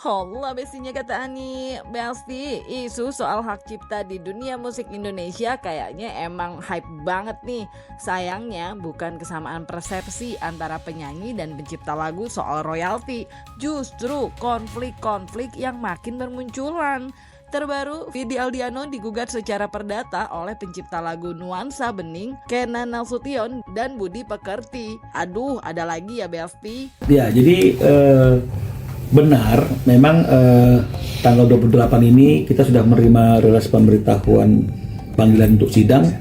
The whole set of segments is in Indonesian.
Hola bestinya kata Ani. Besti, isu soal hak cipta di dunia musik Indonesia kayaknya emang hype banget nih. Sayangnya bukan kesamaan persepsi antara penyanyi dan pencipta lagu soal royalti, justru konflik-konflik yang makin bermunculan. Terbaru, Vidi Aldiano digugat secara perdata oleh pencipta lagu Nuansa Bening, Kenan Nasution, dan Budi Pekerti. Aduh, ada lagi ya Besti? Ya, jadi benar, memang tanggal 28 ini kita sudah menerima rilis pemberitahuan panggilan untuk sidang.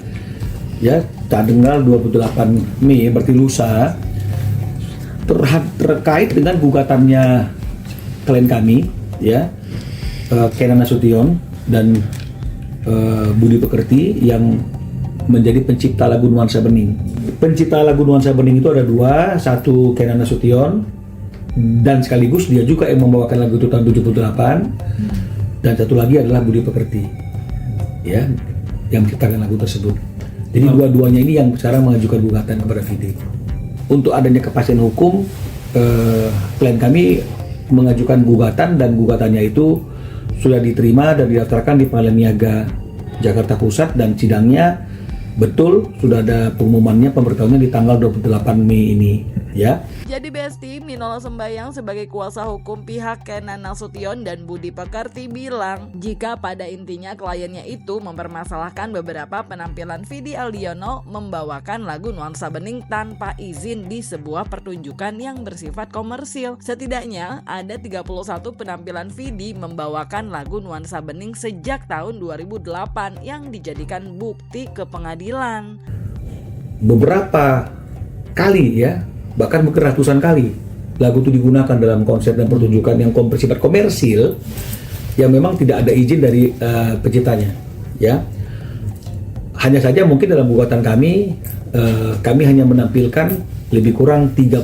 Ya, tanggal 28 Mei, berarti lusa, terkait dengan gugatannya klien kami, ya, Kenan Nasution dan Budi Pekerti yang menjadi pencipta lagu Nuansa Bening. Pencipta lagu Nuansa Bening itu ada dua, satu Kenan Nasution, dan sekaligus dia juga yang membawakan lagu itu tahun 78, dan satu lagi adalah Budi Pekerti, ya, yang menciptakan lagu tersebut. Jadi dua-duanya ini yang sekarang mengajukan gugatan kepada Vidi. Untuk adanya kepastian hukum, klien kami mengajukan gugatan, dan gugatannya itu sudah diterima dan didaftarkan di Pengadilan Niaga Jakarta Pusat, dan sidangnya betul sudah ada pengumumannya, pemberitahuannya di tanggal 28 Mei ini, ya. Jadi Besti, Minola Sembayang sebagai kuasa hukum pihak Kenan Nasution dan Budi Pekerti bilang jika pada intinya kliennya itu mempermasalahkan beberapa penampilan Vidi Aldiano membawakan lagu Nuansa Bening tanpa izin di sebuah pertunjukan yang bersifat komersil. Setidaknya ada 31 penampilan Vidi membawakan lagu Nuansa Bening sejak tahun 2008 yang dijadikan bukti ke pengadilan. Beberapa kali, ya, bahkan mungkin ratusan kali lagu itu digunakan dalam konser dan pertunjukan yang bersifat komersil, yang memang tidak ada izin dari penciptanya, ya. Hanya saja mungkin dalam gugatan kami, kami hanya menampilkan lebih kurang 33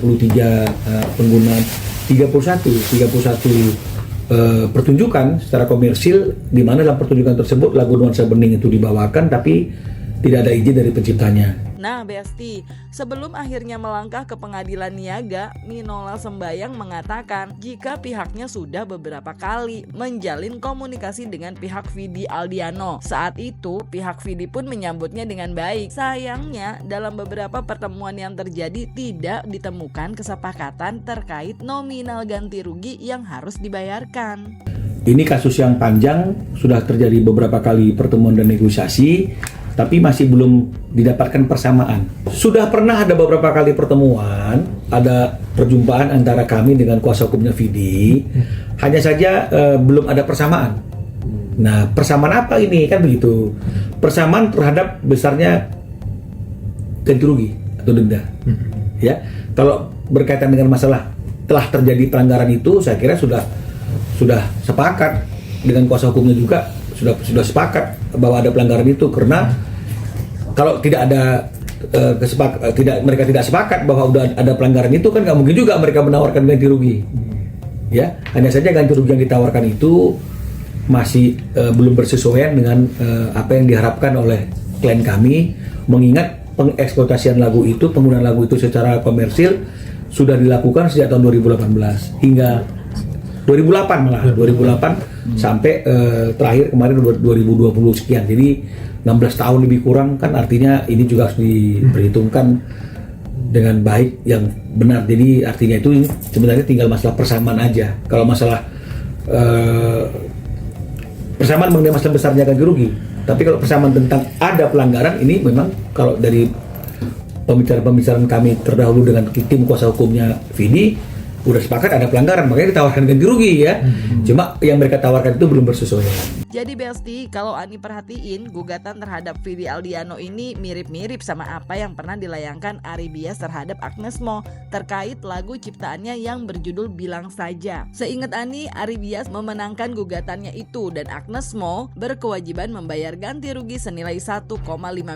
pengguna 31 pertunjukan secara komersil, di mana dalam pertunjukan tersebut lagu Nuansa Bening itu dibawakan tapi tidak ada izin dari penciptanya. Nah Besti, sebelum akhirnya melangkah ke pengadilan niaga, Minola Sembayang mengatakan jika pihaknya sudah beberapa kali menjalin komunikasi dengan pihak Vidi Aldiano. Saat itu pihak Vidi pun menyambutnya dengan baik. Sayangnya dalam beberapa pertemuan yang terjadi tidak ditemukan kesepakatan terkait nominal ganti rugi yang harus dibayarkan. Ini kasus yang panjang, sudah terjadi beberapa kali pertemuan dan negosiasi, tapi masih belum didapatkan persamaan. Sudah pernah ada beberapa kali pertemuan, ada perjumpaan antara kami dengan kuasa hukumnya Vidi, hanya saja belum ada persamaan. Nah, persamaan apa ini? Kan begitu. Persamaan terhadap besarnya ganti rugi atau denda. Ya, kalau berkaitan dengan masalah telah terjadi pelanggaran itu, saya kira sudah sepakat dengan kuasa hukumnya juga, sudah sepakat bahwa ada pelanggaran itu, karena kalau tidak ada mereka tidak sepakat bahwa udah ada pelanggaran itu, kan nggak mungkin juga mereka menawarkan ganti rugi, ya. Hanya saja ganti rugi yang ditawarkan itu masih belum bersesuaian dengan apa yang diharapkan oleh klien kami, mengingat pengeksploitasian lagu itu, penggunaan lagu itu secara komersil sudah dilakukan sejak tahun 2018 hingga 2008 sampai terakhir kemarin 2020 sekian. Jadi 16 tahun lebih kurang, kan artinya ini juga harus diperhitungkan dengan baik yang benar. Jadi artinya itu sebenarnya tinggal masalah persamaan aja. Kalau masalah persamaan mengenai masalah besarnya ganti rugi, tapi kalau persamaan tentang ada pelanggaran, ini memang kalau dari pembicaraan kami terdahulu dengan tim kuasa hukumnya Vidi, udah sepakat ada pelanggaran, makanya ditawarkan ganti rugi, ya. Cuma yang mereka tawarkan itu belum bersesuaian. Jadi Besti, kalau Ani perhatiin, gugatan terhadap Vidi Aldiano ini mirip-mirip sama apa yang pernah dilayangkan Ari Bias terhadap Agnes Mo terkait lagu ciptaannya yang berjudul Bilang Saja. Seingat Ani, Ari Bias memenangkan gugatannya itu dan Agnes Mo berkewajiban membayar ganti rugi senilai 1,5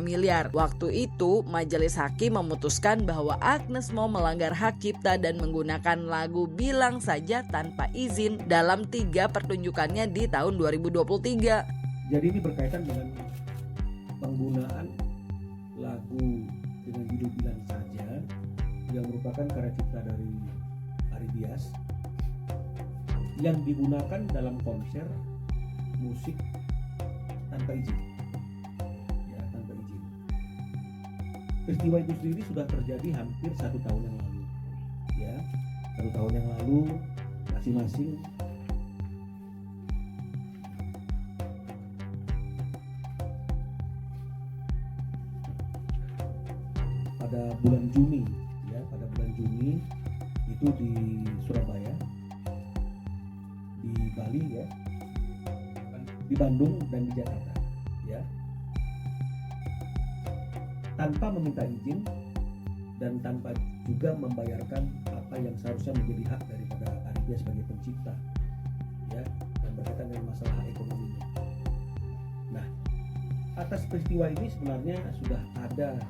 miliar. Waktu itu, majelis hakim memutuskan bahwa Agnes Mo melanggar hak cipta dan menggunakan lagu Bilang Saja tanpa izin dalam 3 pertunjukannya di tahun 2023. Jadi ini berkaitan dengan penggunaan lagu dengan judul Bilang Saja yang merupakan karya cipta dari Ari Bias yang digunakan dalam konser musik tanpa izin, ya tanpa izin. Peristiwa itu sendiri sudah terjadi hampir 1 tahun yang lalu, ya 1 tahun yang lalu masing-masing pada bulan Juni, ya pada bulan Juni itu di Surabaya, di Bali, ya di Bandung dan di Jakarta, ya tanpa meminta izin dan tanpa juga membayarkan apa yang seharusnya menjadi hak daripada Aribia sebagai pencipta, ya, dan berkaitan dengan masalah hak ekonominya. Nah, atas peristiwa ini sebenarnya sudah ada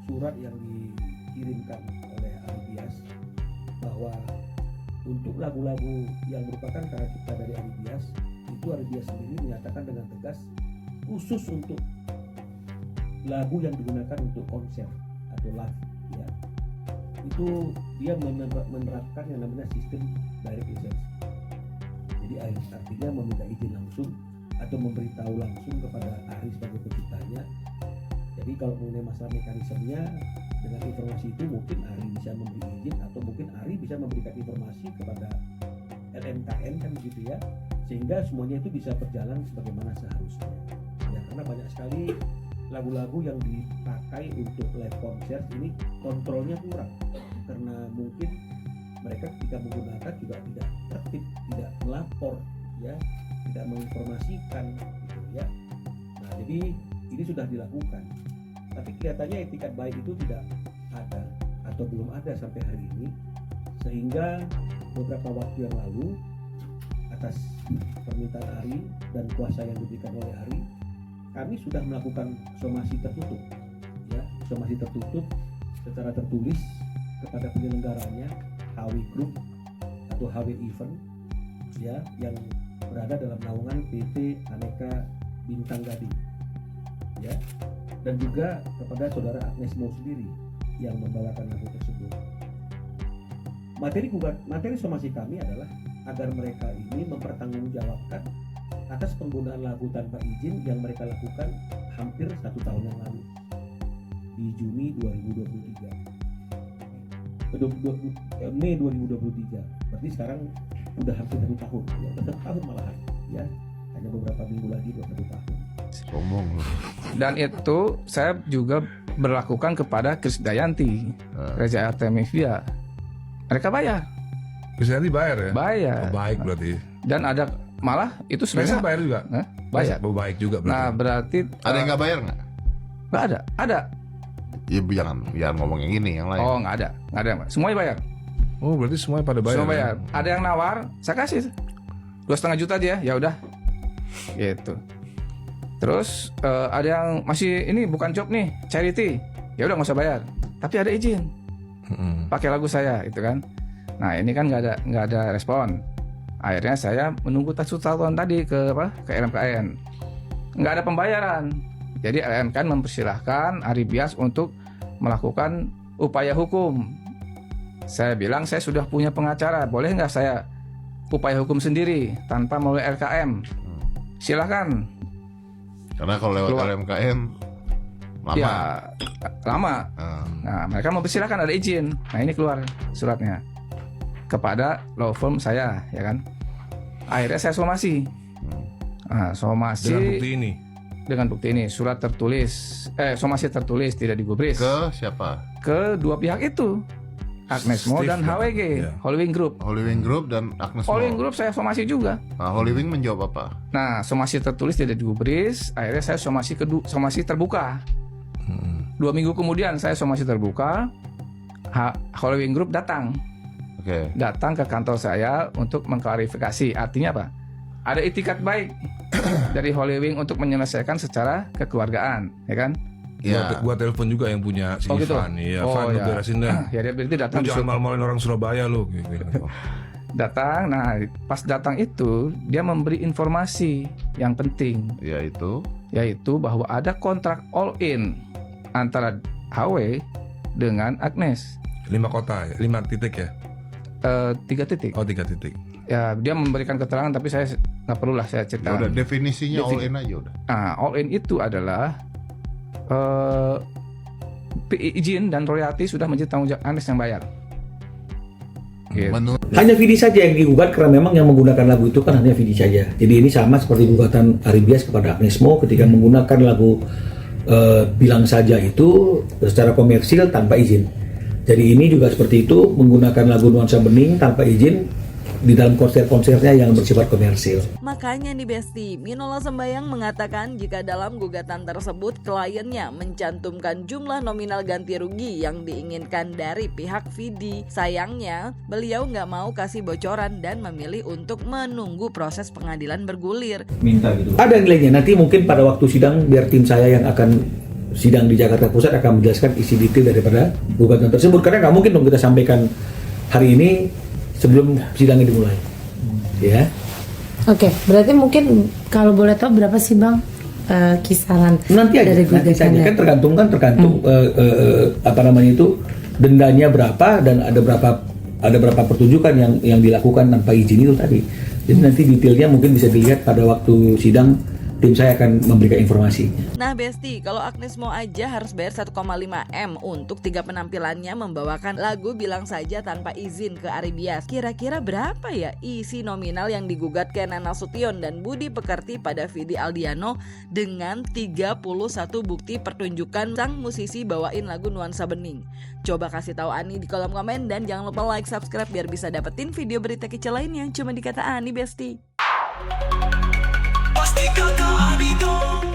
surat yang dikirimkan oleh Aribias bahwa untuk lagu-lagu yang merupakan karya cipta dari Aribias, itu Aribias sendiri menyatakan dengan tegas khusus untuk lagu yang digunakan untuk konser atau live, ya itu dia menerapkan yang namanya sistem direct license. Jadi artinya meminta izin langsung atau memberitahu langsung kepada Ari sebagai penciptanya. Jadi kalau mengenai masalah mekanismenya, dengan informasi itu mungkin Ari bisa memberi izin atau mungkin Ari bisa memberikan informasi kepada LMKN kan begitu ya, sehingga semuanya itu bisa berjalan sebagaimana seharusnya. Ya karena banyak sekali lagu-lagu yang dipakai untuk live konser ini kontrolnya kurang, karena mungkin mereka ketika menggunakan juga tidak tertib, tidak melapor, ya, tidak menginformasikan, gitu ya. Nah jadi ini sudah dilakukan, tapi kelihatannya etikat baik itu tidak ada atau belum ada sampai hari ini, sehingga beberapa waktu yang lalu atas permintaan Ari dan kuasa yang diberikan oleh Ari, kami sudah melakukan somasi tertutup, ya, somasi tertutup secara tertulis kepada penyelenggaranya HW Group atau HW Event, ya, yang berada dalam naungan PT Aneka Bintang Gading, ya, dan juga kepada saudara Agnes Mo sendiri yang membawakan lagu tersebut. Materi somasi kami adalah agar mereka ini mempertanggungjawabkan atas penggunaan lagu tanpa izin yang mereka lakukan hampir 1 tahun yang lalu di Juni 2023, Mei 2023. Berarti sekarang udah hampir 1 tahun, ya, udah 1 tahun malahan, ya, hanya beberapa minggu lagi 1 tahun. Sombong. Dan itu saya juga berlakukan kepada Krisdayanti, Reza Artemisia. Mereka bayar. Krisdayanti bayar ya? Bayar. Oh, baik berarti. Dan ada malah itu Reza sebenarnya bayar juga? bayar. Oh, baik juga berarti. Nah berarti Ada yang nggak bayar nggak? nggak ada. Ya jangan ngomong yang ini, yang lain. Oh nggak ada. Semuanya bayar. Oh berarti semuanya pada bayar. Semua bayar. Ya? Ada yang nawar, saya kasih 2,5 juta aja, ya udah. Gitu. Terus ada yang masih ini bukan job nih, charity, ya udah nggak usah bayar. Tapi ada izin, pakai lagu saya, itu kan. Nah ini kan nggak ada respon. Akhirnya saya menunggu tahun tadi ke LMKN, nggak ada pembayaran. Jadi LMKN mempersilahkan Aribias untuk melakukan upaya hukum. Saya bilang saya sudah punya pengacara, boleh nggak saya upaya hukum sendiri tanpa melalui LKM? Silahkan. Karena kalau lewat Keluar. LMKN lama. Ya, lama. Nah, mereka mempersilahkan, ada izin. Nah, ini keluar suratnya kepada law firm saya, ya kan. Akhirnya saya somasi. Nah, somasi dengan bukti ini, surat tertulis, somasi tertulis tidak digubris. Ke siapa? Ke dua pihak itu, Agnes Mo dan HWG, ya. Hollywing Group. Hollywing Group dan Agnes Mo. Hollywing Group saya somasi juga. Nah, Hollywing menjawab apa? Nah, somasi tertulis tidak digubris. Akhirnya saya somasi terbuka. 2 minggu kemudian saya somasi terbuka. Hollywing Group datang ke kantor saya untuk mengklarifikasi. Artinya apa? Ada itikat baik dari Hollywing untuk menyelesaikan secara kekeluargaan, ya kan? Ya. Gua telepon juga yang punya si gitu. Ivan. Iya, Ivan lu beresin dah. Ya dia berarti datang. Lu jangan mal-malin orang Surabaya lu gitu. Datang. Nah, pas datang itu dia memberi informasi yang penting, yaitu bahwa ada kontrak all in antara HW dengan Agnes. 5 kota ya? 5 titik ya? 3 titik. Oh 3 titik. Ya dia memberikan keterangan tapi saya nggak perlu lah saya Ya cerita. udah definisinya all in aja udah. Nah, all in itu adalah izin dan royalti sudah menjadi tanggung jawab Anies yang bayar. Gitu. Menurut Hanya Vidi saja yang digugat karena memang yang menggunakan lagu itu kan hanya Vidi saja. Jadi ini sama seperti gugatan Ari Bias kepada Agnes Mo ketika menggunakan lagu Bilang Saja itu secara komersil tanpa izin. Jadi ini juga seperti itu, menggunakan lagu Nuansa Bening tanpa izin di dalam konser-konsernya yang bersifat komersil. Makanya nih Besti, Minola Sembayang mengatakan jika dalam gugatan tersebut kliennya mencantumkan jumlah nominal ganti rugi yang diinginkan dari pihak Vidi. Sayangnya, beliau nggak mau kasih bocoran dan memilih untuk menunggu proses pengadilan bergulir. Minta gitu. Ada nilainya, nanti mungkin pada waktu sidang biar tim saya yang akan sidang di Jakarta Pusat akan menjelaskan isi detail daripada gugatan tersebut. Karena nggak mungkin dong kita sampaikan hari ini sebelum sidangnya dimulai, ya. Oke, berarti mungkin kalau boleh tahu berapa sih Bang kisaran Nanti aja, dari nanti saja gugatannya? kan tergantung apa namanya itu dendanya berapa dan ada berapa pertunjukan yang dilakukan tanpa izin itu tadi. Jadi nanti detailnya mungkin bisa dilihat pada waktu sidang. Tim saya akan memberikan informasi. Nah Besti, kalau Agnes Mo aja harus bayar 1,5 M untuk 3 penampilannya membawakan lagu Bilang Saja tanpa izin ke Ari Bias. Kira-kira berapa ya isi nominal yang digugat ke Nana Sution dan Budi Pekerti pada Vidi Aldiano dengan 31 bukti pertunjukan sang musisi bawain lagu Nuansa Bening? Coba kasih tahu Ani di kolom komen dan jangan lupa like, subscribe biar bisa dapetin video berita kece lainnya cuma di Kata Ani Besti. Pasti kata Ani dong.